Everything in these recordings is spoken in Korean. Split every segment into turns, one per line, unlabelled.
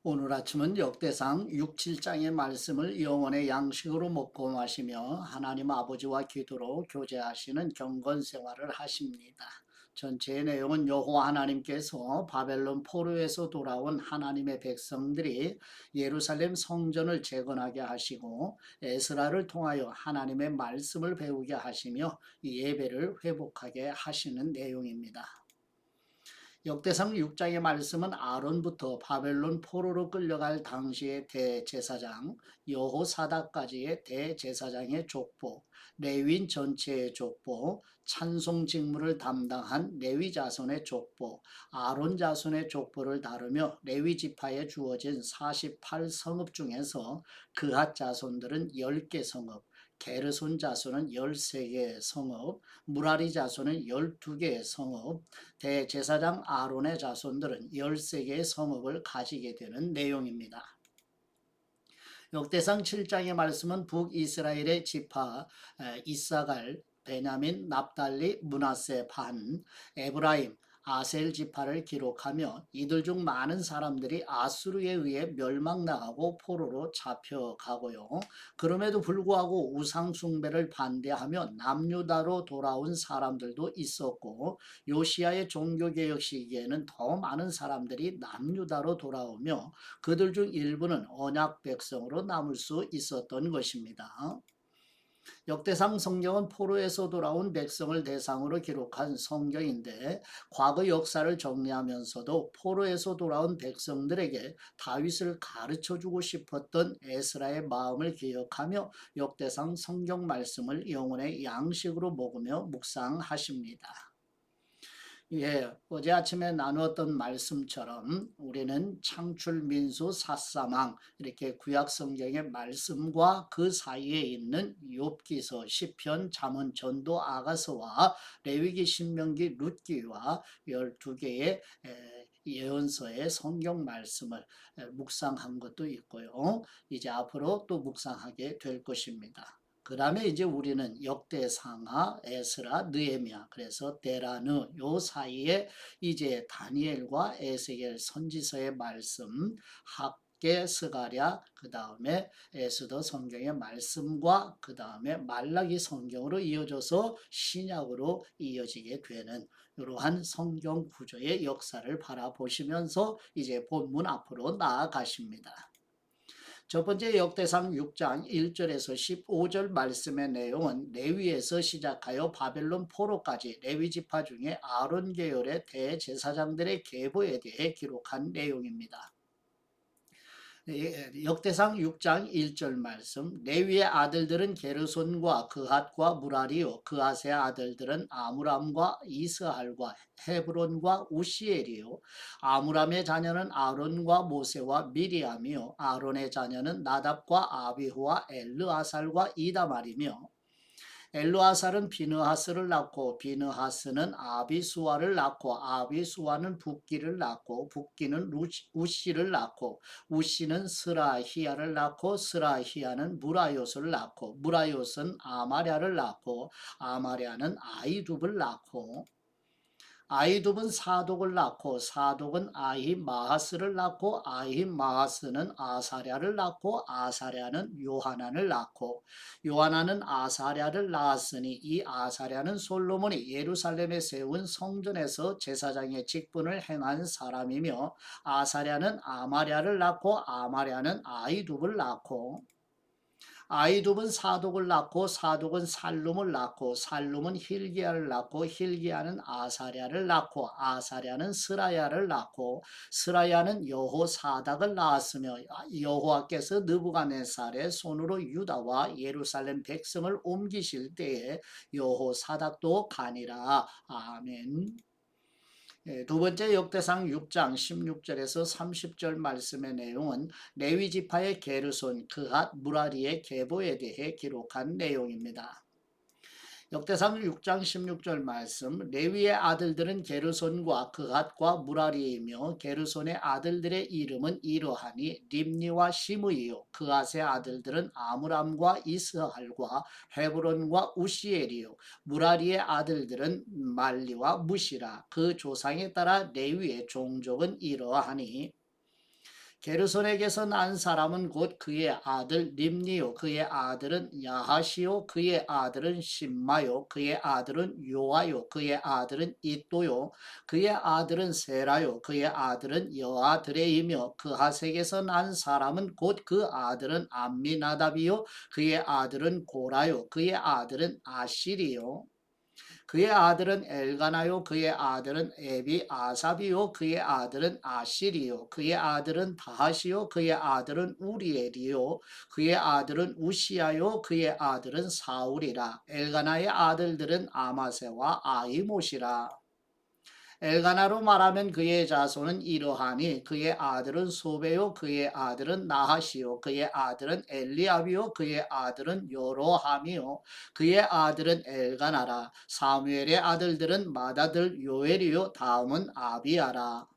오늘 아침은 역대상 6, 7장의 말씀을 영혼의 양식으로 먹고 마시며 하나님 아버지와 기도로 교제하시는 경건 생활을 하십니다. 전체의 내용은 여호와 하나님께서 바벨론 포로에서 돌아온 하나님의 백성들이 예루살렘 성전을 재건하게 하시고 에스라를 통하여 하나님의 말씀을 배우게 하시며 예배를 회복하게 하시는 내용입니다. 역대상 6장의 말씀은 아론부터 바벨론 포로로 끌려갈 당시의 대제사장 여호사닥까지의 대제사장의 족보, 레위인 전체의 족보, 찬송 직무를 담당한 레위 자손의 족보, 아론 자손의 족보를 다루며 레위 지파에 주어진 48성읍 중에서 그핫 자손들은 10개 성읍, 게르손 자손은 13개의 성읍, 무라리 자손은 12개의 성읍, 대제사장 아론의 자손들은 13개의 성읍을 가지게 되는 내용입니다. 역대상 7장의 말씀은 북이스라엘의 지파 이사갈, 베냐민, 납달리, 므낫세, 반, 에브라임, 아셀 지파를 기록하며 이들 중 많은 사람들이 아수르에 의해 멸망당하고 포로로 잡혀가고요. 그럼에도 불구하고 우상 숭배를 반대하며 남유다로 돌아온 사람들도 있었고, 요시야의 종교개혁 시기에는 더 많은 사람들이 남유다로 돌아오며 그들 중 일부는 언약 백성으로 남을 수 있었던 것입니다. 역대상 성경은 포로에서 돌아온 백성을 대상으로 기록한 성경인데, 과거 역사를 정리하면서도 포로에서 돌아온 백성들에게 다윗을 가르쳐주고 싶었던 에스라의 마음을 기억하며 역대상 성경 말씀을 영혼의 양식으로 먹으며 묵상하십니다. 어제 아침에 나누었던 말씀처럼 우리는 창출, 민수, 사사망 이렇게 구약 성경의 말씀과 그 사이에 있는 욥기서, 시편, 잠언, 전도, 아가서와 레위기, 신명기, 룻기와 12개의 예언서의 성경 말씀을 묵상한 것도 있고요. 이제 앞으로 또 묵상하게 될 것입니다. 그 다음에 이제 우리는 역대상하, 에스라, 느헤미야, 그래서 데라느 요 사이에 이제 다니엘과 에스겔 선지서의 말씀, 학계, 스가랴, 그 다음에 에스더 성경의 말씀과 그 다음에 말라기 성경으로 이어져서 신약으로 이어지게 되는 이러한 성경 구조의 역사를 바라보시면서 이제 본문 앞으로 나아가십니다. 첫 번째 역대상 6장 1절에서 15절 말씀의 내용은 레위에서 시작하여 바벨론 포로까지 레위 지파 중에 아론 계열의 대제사장들의 계보에 대해 기록한 내용입니다. 역대상 6장 1절 말씀, 레위의 아들들은 게르손과 그핫과 무라리요, 그핫의 아들들은 아므람과 이스할과 헤브론과 우시엘이요, 아므람의 자녀는 아론과 모세와 미리암이요, 아론의 자녀는 나답과 아비후와 엘르아살과 이다말이며, 엘르아살은 비느하스를 낳고 비느하스는 아비수아를 낳고 아비수아는 붓기를 낳고 붓기는 우시를 낳고 우시는 스라히야를 낳고 스라히야는 무라요스를 낳고 무라요스는 아마랴를 낳고 아마랴는 아이둡을 낳고 아이둡은 사독을 낳고 사독은 아히마하스를 낳고 아히마하스는 아사랴를 낳고 아사랴는 요하난을 낳고 요하난은 아사랴를 낳았으니 이 아사랴는 솔로몬이 예루살렘에 세운 성전에서 제사장의 직분을 행한 사람이며 아사랴는 아마랴를 낳고 아마랴는 아이둡을 낳고 아이둡은 사독을 낳고 사독은 살룸을 낳고 살룸은 힐기야를 낳고 힐기야는 아사랴를 낳고 아사랴는 스라야를 낳고 스라야는 여호사닥을 낳았으며 여호와께서 느부갓네살의 손으로 유다와 예루살렘 백성을 옮기실 때에 여호사닥도 가니라. 아멘. 두 번째 역대상 6장 16절에서 30절 말씀의 내용은 레위 지파의 게르손, 그핫, 무라리의 계보에 대해 기록한 내용입니다. 역대상 6장 16절 말씀, 레위의 아들들은 게르손과 그핫과 무라리이며 게르손의 아들들의 이름은 이러하니 림니와 시므이요, 그핫의 아들들은 아므람과 이스할과 헤브론과 우시엘이요, 무라리의 아들들은 말리와 무시라. 그 조상에 따라 레위의 종족은 이러하니 게르손에게서 난 사람은 곧 그의 아들 림니요 그의 아들은 야하시요 그의 아들은 심마요 그의 아들은 요아요 그의 아들은 이또요 그의 아들은 세라요 그의 아들은 여아드레이며 그하색에서 난 사람은 곧 그 아들은 암미나답이요 그의 아들은 고라요 그의 아들은 아실이요 그의 아들은 엘가나요 그의 아들은 에비 아삽이요 그의 아들은 아실이요 그의 아들은 다하시요 그의 아들은 우리엘이요 그의 아들은 우시야요 그의 아들은 사울이라. 엘가나의 아들들은 아마세와 아이못이라. 엘가나로 말하면 그의 자손은 이러하니 그의 아들은 소베요 그의 아들은 나하시요 그의 아들은 엘리압이요 그의 아들은 요로함이요 그의 아들은 엘가나라. 사무엘의 아들들은 마다들 요엘이요 다음은 아비아라.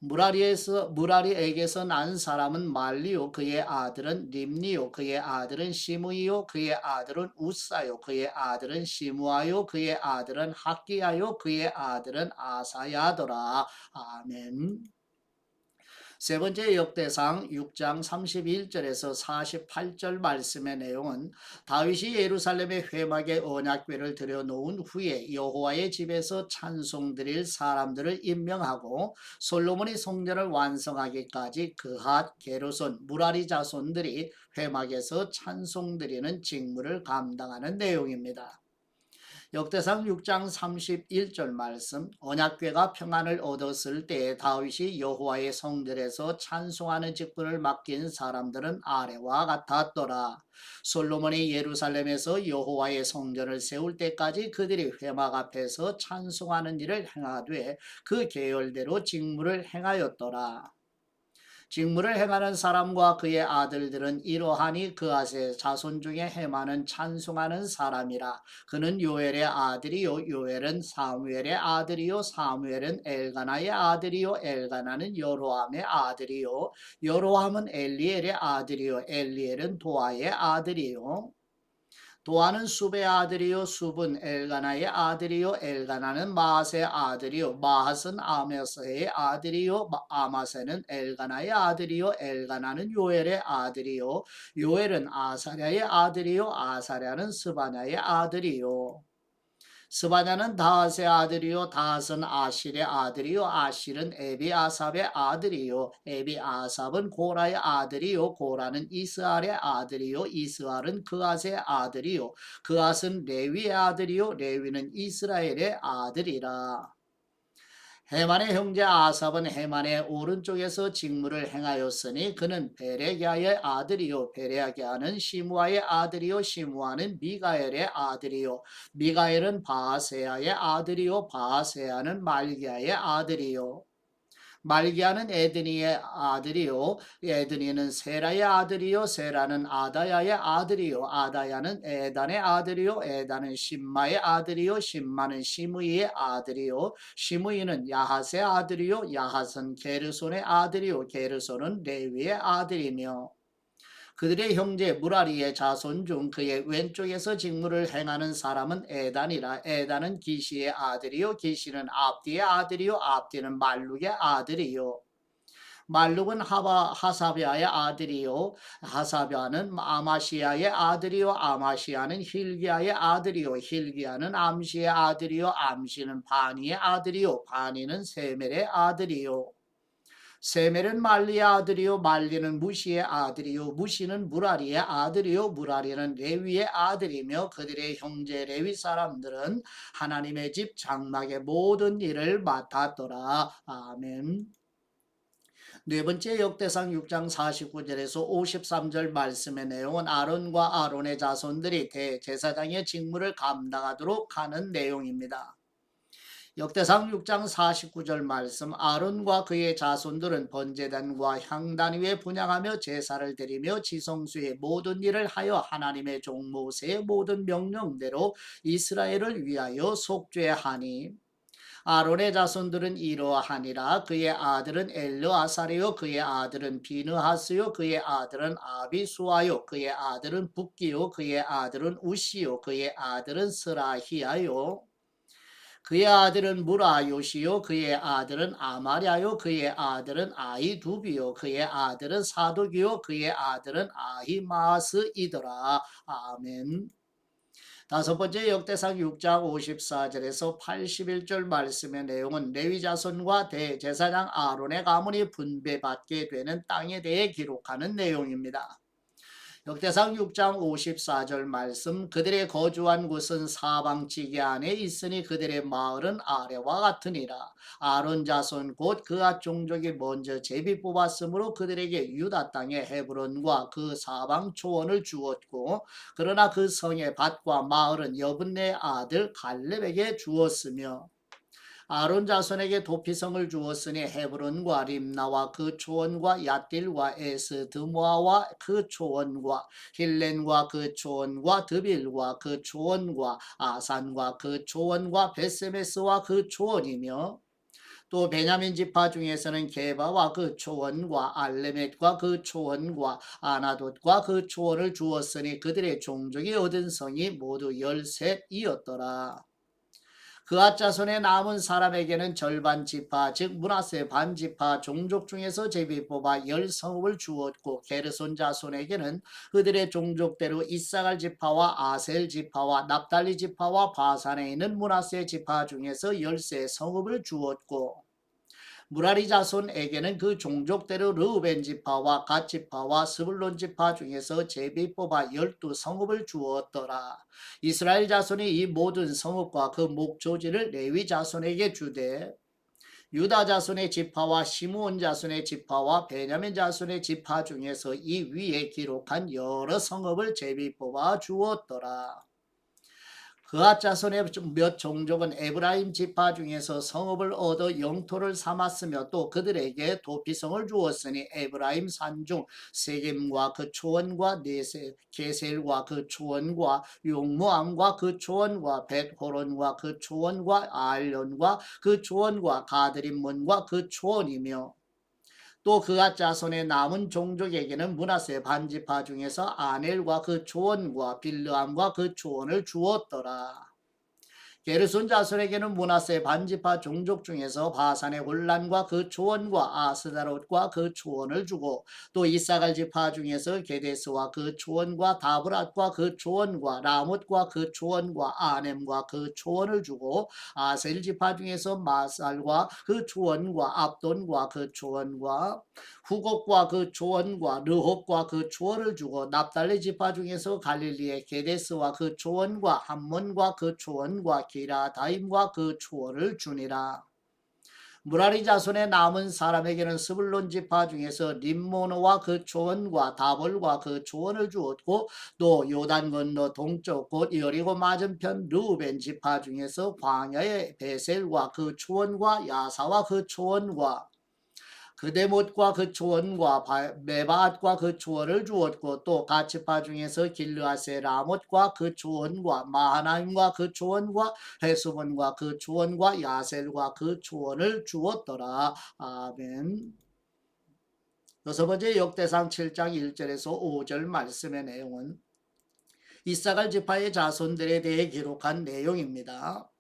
무라리에게서 난 사람은 말리요 그의 아들은 림니요 그의 아들은 시므이요 그의 아들은 우사요 그의 아들은 시므아요 그의 아들은 학기야요 그의 아들은 아사야더라. 아멘. 세 번째 역대상 6장 31절에서 48절 말씀의 내용은 다윗이 예루살렘의 회막에 언약궤를 들여놓은 후에 여호와의 집에서 찬송 드릴 사람들을 임명하고 솔로몬이 성전을 완성하기까지 그핫, 게르손, 무라리 자손들이 회막에서 찬송 드리는 직무를 감당하는 내용입니다. 역대상 6장 31절 말씀 언약궤가 평안을 얻었을 때에 다윗이 여호와의 성전에서 찬송하는 직분을 맡긴 사람들은 아래와 같았더라. 솔로몬이 예루살렘에서 여호와의 성전을 세울 때까지 그들이 회막 앞에서 찬송하는 일을 행하되 그 계열대로 직무를 행하였더라. 직무를 행하는 사람과 그의 아들들은 이러하니 그아세 자손 중에 헤마는 찬송하는 사람이라. 그는 요엘의 아들이요 요엘은 사무엘의 아들이요 사무엘은 엘가나의 아들이요 엘가나는 여로함의 아들이요 여로함은 엘리엘의 아들이요 엘리엘은 도아의 아들이요 도아는 숲의 아들이요 숲은 엘가나의 아들이요 엘가나는 마하스의 아들이요 마하스는 아마세의 아들이요 아마세는 엘가나의 아들이요 엘가나는 요엘의 아들이요 요엘은 아사랴의 아들이요 아사랴는 스바냐의 아들이요 스바냐는 다핫의 아들이요 다핫은 아실의 아들이요 아실은 에비아삽의 아들이요 에비아삽은 고라의 아들이요 고라는 이스알의 아들이요 이스알은 그앗의 아들이요 그앗은 레위의 아들이요 레위는 이스라엘의 아들이라. 헤만의 형제 아삽은 헤만의 오른쪽에서 직무를 행하였으니 그는 베레기야의 아들이요 베레기야는 시므아의 아들이요 시므아는 미가엘의 아들이요 미가엘은 바세야의 아들이요 바세야는 말기야의 아들이요 말기야는 에드니의 아들이요 에드니는 세라의 아들이요 세라는 아다야의 아들이요 아다야는 에단의 아들이요 에단은 심마의 아들이요 심마는 시므이의 아들이요 시므이는 야핫의 아들이요 야핫은 게르손의 아들이요 게르손은 레위의 아들이며 그들의 형제 무라리의 자손 중 그의 왼쪽에서 직무를 행하는 사람은 에단이라. 에단은 기시의 아들이요 기시는 압디의 아들이요 압디는 말룩의 아들이요 말룩은 하사비아의 아들이요 하사비아는 아마시아의 아들이요 아마시아는 힐기야의 아들이요 힐기야는 암시의 아들이요 암시는 바니의 아들이요 바니는 세멜의 아들이요 세멜은 말리의 아들이요 말리는 무시의 아들이요 무시는 무라리의 아들이요 무라리는 레위의 아들이며 그들의 형제 레위 사람들은 하나님의 집 장막의 모든 일을 맡았더라. 아멘. 네 번째 역대상 6장 49절에서 53절 말씀의 내용은 아론과 아론의 자손들이 대제사장의 직무를 감당하도록 하는 내용입니다. 역대상 6장 49절 말씀 아론과 그의 자손들은 번제단과 향단 위에 분향하며 제사를 드리며 지성수의 모든 일을 하여 하나님의 종 모세의 모든 명령대로 이스라엘을 위하여 속죄하니 아론의 자손들은 이러하니라. 그의 아들은 엘르아사리요 그의 아들은 비느하스요 그의 아들은 아비수아요 그의 아들은 붓기요 그의 아들은 우시요 그의 아들은 스라히야요 그의 아들은 무라요시요 그의 아들은 아마랴요 그의 아들은 아히두비요 그의 아들은 사독이요 그의 아들은 아히마스이더라. 아멘. 다섯 번째 역대상 6장 54절에서 81절 말씀의 내용은 레위 자손과 대제사장 아론의 가문이 분배받게 되는 땅에 대해 기록하는 내용입니다. 역대상 6장 54절 말씀 그들의 거주한 곳은 사방지기 안에 있으니 그들의 마을은 아래와 같으니라. 아론 자손 곧 그앗 종족이 먼저 제비 뽑았으므로 그들에게 유다 땅의 헤브론과 그 사방 초원을 주었고 그러나 그 성의 밭과 마을은 여분네 아들 갈렙에게 주었으며 아론 자손에게 도피성을 주었으니 헤브론과 림나와 그 초원과 얏딜과 에스드모아와 그 초원과 힐렌과 그 초원과 드빌과 그 초원과 아산과 그 초원과 베세메스와 그 초원이며 또 베냐민 지파 중에서는 게바와 그 초원과 알레멧과 그 초원과 아나돗과 그 초원을 주었으니 그들의 종족이 얻은 성이 모두 13이었더라. 그앗 자손의 남은 사람에게는 절반 지파 즉 므낫세 반 지파 종족 중에서 제비 뽑아 10성읍을 주었고 게르손 자손에게는 그들의 종족대로 이사갈 지파와 아셀 지파와 납달리 지파와 바산에 있는 므낫세 지파 중에서 13성읍을 주었고 무라리 자손에게는 그 종족대로 르우벤 지파와 갓 지파와 스불론 지파 중에서 제비 뽑아 12성읍을 주었더라. 이스라엘 자손이 이 모든 성읍과 그 목조지를 레위 자손에게 주되 유다 자손의 지파와 시므온 자손의 지파와 베냐민 자손의 지파 중에서 이 위에 기록한 여러 성읍을 제비 뽑아 주었더라. 그앗 자손의 몇 종족은 에브라임 지파 중에서 성읍을 얻어 영토를 삼았으며 또 그들에게 도피성을 주었으니 에브라임 산중 세겜과 그 초원과 네세 게셀과 그 초원과 용무암과 그 초원과 벳호론과 그 초원과 알련과 그 초원과 가드림몬과 그 초원이며 또 그앗 자손의 남은 종족에게는 므낫세 반지파 중에서 아넬과 그 초원과 빌르암과 그 초원을 주었더라. 게르손 자손에게는 므낫세 반지파 종족 중에서 바산의 혼란과 그 초원과 아스다롯과 그 초원을 주고 또 이사갈 지파 중에서 게데스와 그 초원과 다브랏과 그 초원과 라못과 그 초원과 아넴과 그 초원을 주고 아셀 지파 중에서 마살과 그 초원과 압돈과 그 초원과 후곡과 그 초원과 르홉과 그 초원을 주고 납달리 지파 중에서 갈릴리의 게데스와 그 초원과 함몬과 그 초원과 기라다임과 그 초원을 주니라. 무라리 자손의 남은 사람에게는 스불론 지파 중에서 림모노와 그 초원과 다볼과 그 초원을 주었고 또 요단 건너 동쪽 곧 여리고 맞은편 르우벤 지파 중에서 광야의 베셀과 그 초원과 야사와 그 초원과 그데못과 그 초원과 메바앗과 그 초원을 주었고 또 가치파 중에서 길르아세 라못과 그 초원과 마하나임과 그 초원과 헤스본과 그 초원과 야셀과 그 초원을 주었더라. 아멘. 여섯 번째 역대상 7장 1절에서 5절 말씀의 내용은 이사갈 지파의 자손들에 대해 기록한 내용입니다.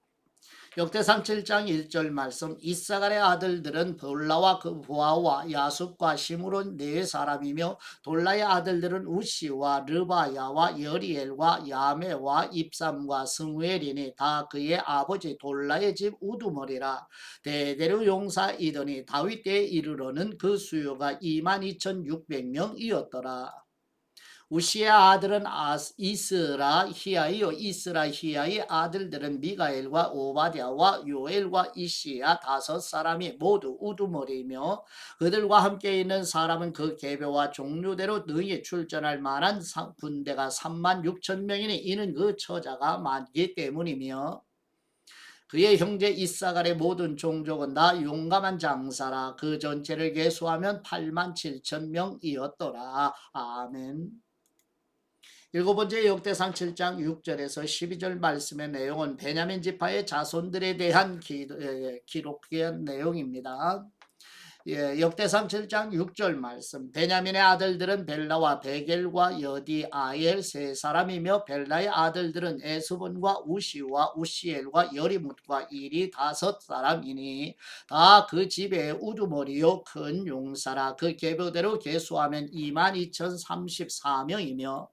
역대상 7장 1절 말씀 이사갈의 아들들은 돌라와 그 부하와 야숲과 시므론 네 사람이며 돌라의 아들들은 우시와 르바야와 여리엘과 야메와 입삼과 스무엘이니 다 그의 아버지 돌라의 집 우두머리라. 대대로 용사이더니 다윗 때에 이르러는 그 수요가 22,600명이었더라. 우시의 아들은 이스라 히야이요 이스라 히야의 아들들은 미가엘과 오바댜와 요엘과 이시야 다섯 사람이 모두 우두머리며 그들과 함께 있는 사람은 그 계보와 종류대로 능히 출전할 만한 군대가 36,000명이니 이는 그 처자가 많기 때문이며 그의 형제 이사갈의 모든 종족은 다 용감한 장사라. 그 전체를 계수하면 87,000명이었더라. 아멘. 일곱 번째 역대상 7장 6절에서 12절 말씀의 내용은 베냐민 지파의 자손들에 대한 기록한 내용입니다. 역대상 7장 6절 말씀. 베냐민의 아들들은 벨라와 베겔과 여디 아엘 세 사람이며 벨라의 아들들은 에스본과 우시와 우시엘과 여리뭇과 일이 다섯 사람이니 다 그 집에 우두머리요 큰 용사라. 그 계보대로 계수하면 22,034명이며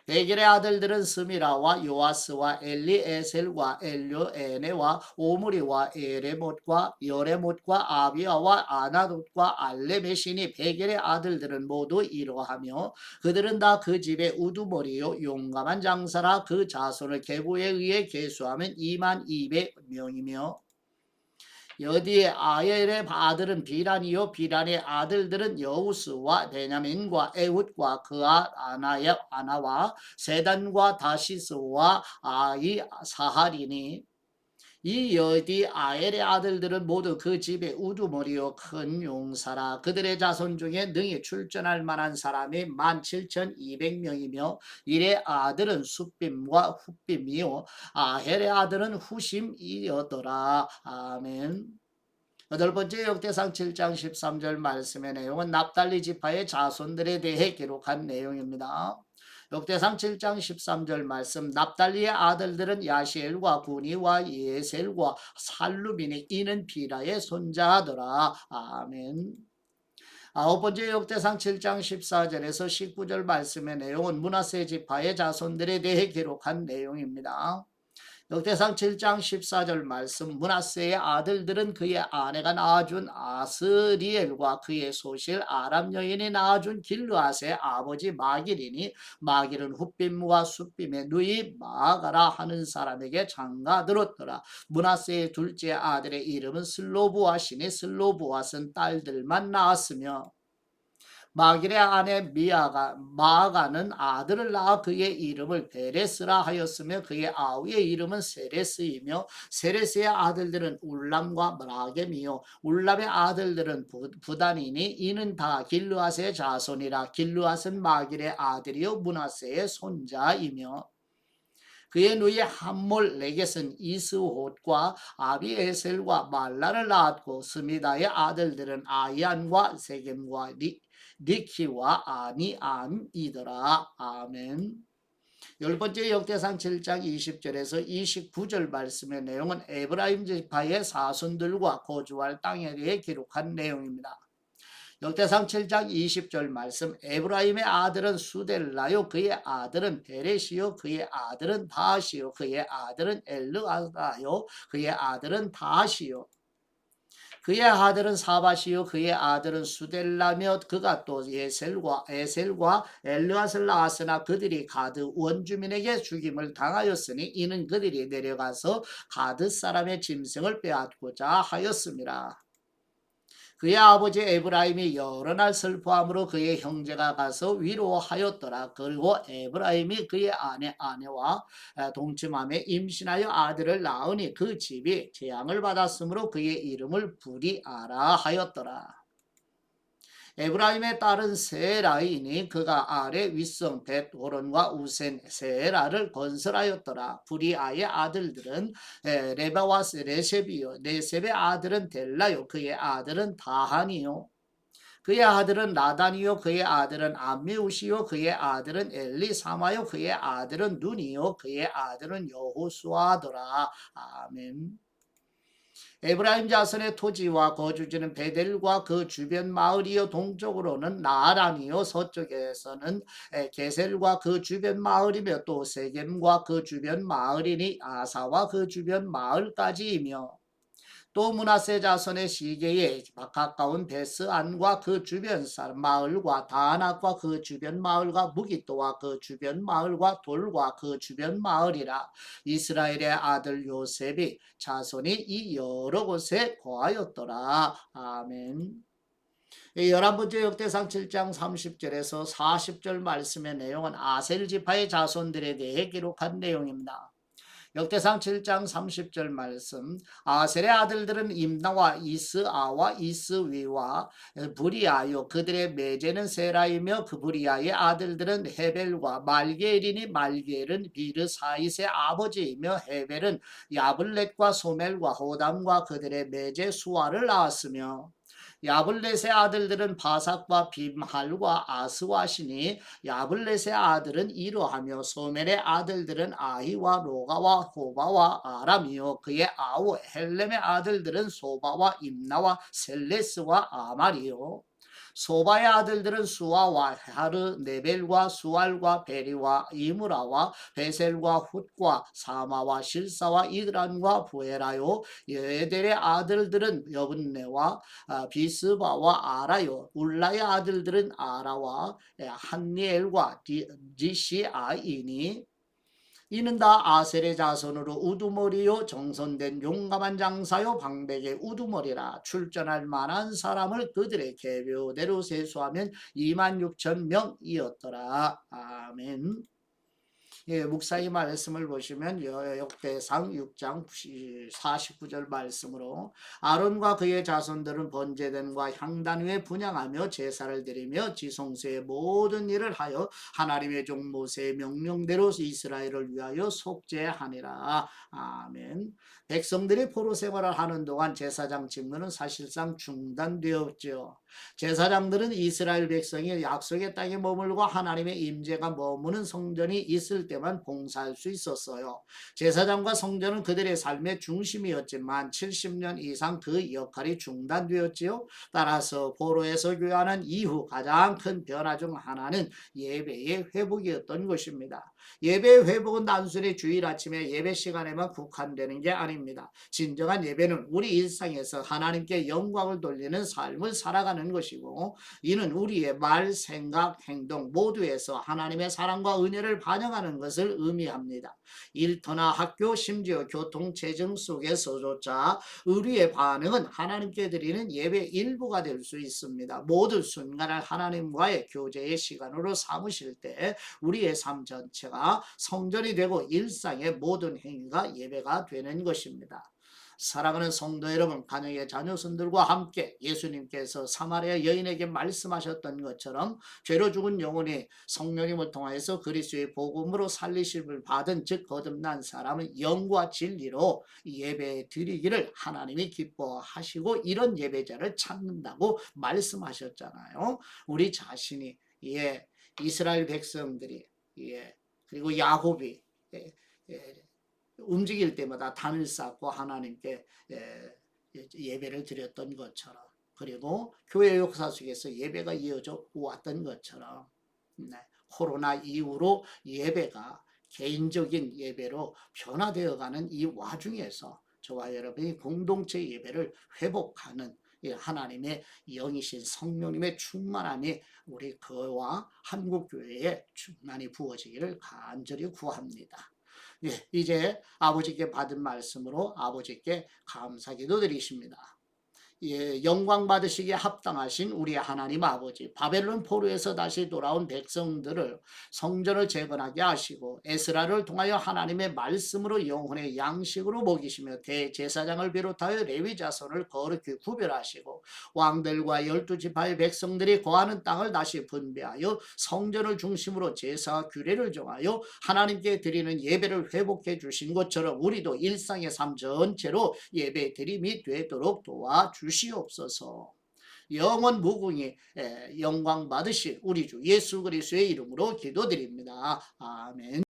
베겔의 아들들은 스미라와 요아스와 엘리에셀과 엘료에네와 오므리와 에레못과 여레못과 아비아와 아나돗과 알레메시니 베겔의 아들들은 모두 이러하며 그들은 다 그 집의 우두머리요 용감한 장사라. 그 자손을 계보에 의해 계수하면 22,200명이며 여디의 아엘의 아들은 비란이요 비란의 아들들은 여우스와 베냐민과 에훗과 그아 아나와 세단과 다시스와 아이 사할이니 이 여디 아엘의 아들들은 모두 그 집의 우두머리요 큰 용사라. 그들의 자손 중에 능히 출전할 만한 사람이 17,200명이며 이의 아들은 숫빔과 훗빔이요 아헬의 아들은 후심이었더라. 아멘. 여덟 번째 역대상 7장 13절 말씀의 내용은 납달리 지파의 자손들에 대해 기록한 내용입니다. 역대상 7장 13절 말씀. 납달리의 아들들은 야시엘과 구니와 예셀과 살루빈이 이는 비라의 손자더라. 아멘. 아홉 번째 역대상 7장 14절에서 19절 말씀의 내용은 므낫세 지파의 자손들에 대해 기록한 내용입니다. 역대상 7장 14절 말씀. 므낫세의 아들들은 그의 아내가 낳아준 아스리엘과 그의 소실 아람 여인이 낳아준 길르앗의 아버지 마길이니 마길은 훗빔과 숫빔의 누이 마가라 하는 사람에게 장가들었더라. 므낫세의 둘째 아들의 이름은 슬로부앗이니 슬로부앗은 딸들만 낳았으며 마길의 아내 마아가는 아들을 낳아 그의 이름을 베레스라 하였으며 그의 아우의 이름은 세레스이며 세레스의 아들들은 울람과 라겜이요 울람의 아들들은 부단이니 이는 다 길르앗의 자손이라. 길르앗은 마길의 아들이요 므낫세의 손자이며 그의 누이 함몰 레겟은 이스홑과 아비에셀과 말라를 낳았고 스미다의 아들들은 아이안과 세겜과 니키와 아니암이더라. 아멘. 열 번째 역대상 7장 20절에서 29절 말씀의 내용은 에브라임 지파의 사손들과 거주할 땅에 대해 기록한 내용입니다. 역대상 7장 20절 말씀. 에브라임의 아들은 수델라요 그의 아들은 베레시요 그의 아들은 다시요 그의 아들은 엘르아다요 그의 아들은 다시요 그의 아들은 사바시요 그의 아들은 수델라며 그가 또 에셀과 엘르앗을 낳았으나 그들이 가드 원주민에게 죽임을 당하였으니 이는 그들이 내려가서 가드 사람의 짐승을 빼앗고자 하였습니다. 그의 아버지 에브라임이 여러 날 슬퍼함으로 그의 형제가 가서 위로하였더라. 그리고 에브라임이 그의 아내와 동침함에 임신하여 아들을 낳으니 그 집이 재앙을 받았으므로 그의 이름을 부리아라 하였더라. 에브라임의 딸은 세라이니 그가 아래 윗성 벳호론과 우센 세라를 건설하였더라. 부리아의 아들들은 레바와 레셉이요 레셉의 아들은 델라요 그의 아들은 다한이요 그의 아들은 나단이요 그의 아들은 암미우시요 그의 아들은 엘리사마요 그의 아들은 눈이요 그의 아들은 여호수아더라. 아멘. 에브라임 자손의 토지와 거주지는 베델과 그 주변 마을이요 동쪽으로는 나란이요 서쪽에서는 게셀과 그 주변 마을이며 또 세겜과 그 주변 마을이니 아사와 그 주변 마을까지이며 또 므낫세 자손의 시계에 가까운 베스안과 그 주변 마을과 다낙과 그 주변 마을과 무기또와 그 주변 마을과 돌과 그 주변 마을이라. 이스라엘의 아들 요셉이 자손이 이 여러 곳에 거하였더라. 아멘. 11번째 역대상 7장 30절에서 40절 말씀의 내용은 아셀 지파의 자손들에 대해 기록한 내용입니다. 역대상 7장 30절 말씀. 아셀의 아들들은 임나와 이스아와 이스위와 부리아요 그들의 매제는 세라이며 그 부리아의 아들들은 헤벨과 말게엘이니 말게엘은 비르사잇의 아버지이며 헤벨은 야블렛과 소멜과 호담과 그들의 매제 수아를 낳았으며 야블렛의 아들들은 바삭과 빔할과 아스와시니 야블렛의 아들은 이러하며 소멜의 아들들은 아히와 로가와 호바와 아람이요 그의 아우 헬렘의 아들들은 소바와 임나와 셀레스와 아말이요 소바의 아들들은 수아와 하르 네벨과 수알과 베리와 이무라와 베셀과 훗과 사마와 실사와 이드란과 부에라요 여에델의 아들들은 여분네와 비스바와 아라요 울라의 아들들은 아라와 한니엘과 지시아이니 이는 다 아셀의 자손으로 우두머리요 정선된 용감한 장사요 방백의 우두머리라 출전할 만한 사람을 그들의 계묘대로 세수하면 26,000명이었더라. 아멘. 예, 묵상의 말씀을 보시면 역대상 6장 49절 말씀으로 아론과 그의 자손들은 번제단과 향단 위에 분향하며 제사를 드리며 지성소의 모든 일을 하여 하나님의 종 모세의 명령대로 이스라엘을 위하여 속죄하니라. 아멘. 백성들이 포로 생활을 하는 동안 제사장 직무는 사실상 중단되었죠. 제사장들은 이스라엘 백성이 약속의 땅에 머물고 하나님의 임재가 머무는 성전이 있을 때만 봉사할 수 있었어요. 제사장과 성전은 그들의 삶의 중심이었지만 70년 이상 그 역할이 중단되었지요. 따라서 포로에서 귀환한 이후 가장 큰 변화 중 하나는 예배의 회복이었던 것입니다. 예배의 회복은 단순히 주일 아침에 예배 시간에만 국한되는 게 아닙니다. 진정한 예배는 우리 일상에서 하나님께 영광을 돌리는 삶을 살아가는 것이고 이는 우리의 말, 생각, 행동 모두에서 하나님의 사랑과 은혜를 반영하는 것을 의미합니다. 일터나 학교, 심지어 교통, 체증 속에서조차 우리의 반응은 하나님께 드리는 예배 일부가 될 수 있습니다. 모든 순간을 하나님과의 교제의 시간으로 삼으실 때 우리의 삶 전체가 성전이 되고 일상의 모든 행위가 예배가 되는 것입니다. 사랑하는 성도 여러분, 가정의 자녀손들과 함께 예수님께서 사마리아 여인에게 말씀하셨던 것처럼 죄로 죽은 영혼이 성령님을 통하여서 그리스도의 복음으로 살리심을 받은 즉 거듭난 사람은 영과 진리로 예배 드리기를 하나님이 기뻐하시고 이런 예배자를 찾는다고 말씀하셨잖아요. 우리 자신이 이스라엘 백성들이 그리고 야곱이 움직일 때마다 단을 쌓고 하나님께 예배를 드렸던 것처럼 그리고 교회 역사 속에서 예배가 이어져 왔던 것처럼 코로나 이후로 예배가 개인적인 예배로 변화되어가는 이 와중에서 저와 여러분이 공동체 예배를 회복하는 하나님의 영이신 성령님의 충만함이 우리 그와 한국교회에 충만히 부어지기를 간절히 구합니다. 이제 아버지께 받은 말씀으로 아버지께 감사기도 드리십니다. 영광 받으시기에 합당하신 우리 하나님 아버지, 바벨론 포로에서 다시 돌아온 백성들을 성전을 재건하게 하시고 에스라를 통하여 하나님의 말씀으로 영혼의 양식으로 먹이시며 대제사장을 비롯하여 레위 자손을 거룩히 구별하시고 왕들과 12지파의 백성들이 거하는 땅을 다시 분배하여 성전을 중심으로 제사와 규례를 정하여 하나님께 드리는 예배를 회복해 주신 것처럼 우리도 일상의 삶 전체로 예배 드림이 되도록 도와주시옵소서. 영원 무궁히 영광 받으실 우리 주 예수 그리스도의 이름으로 기도드립니다. 아멘.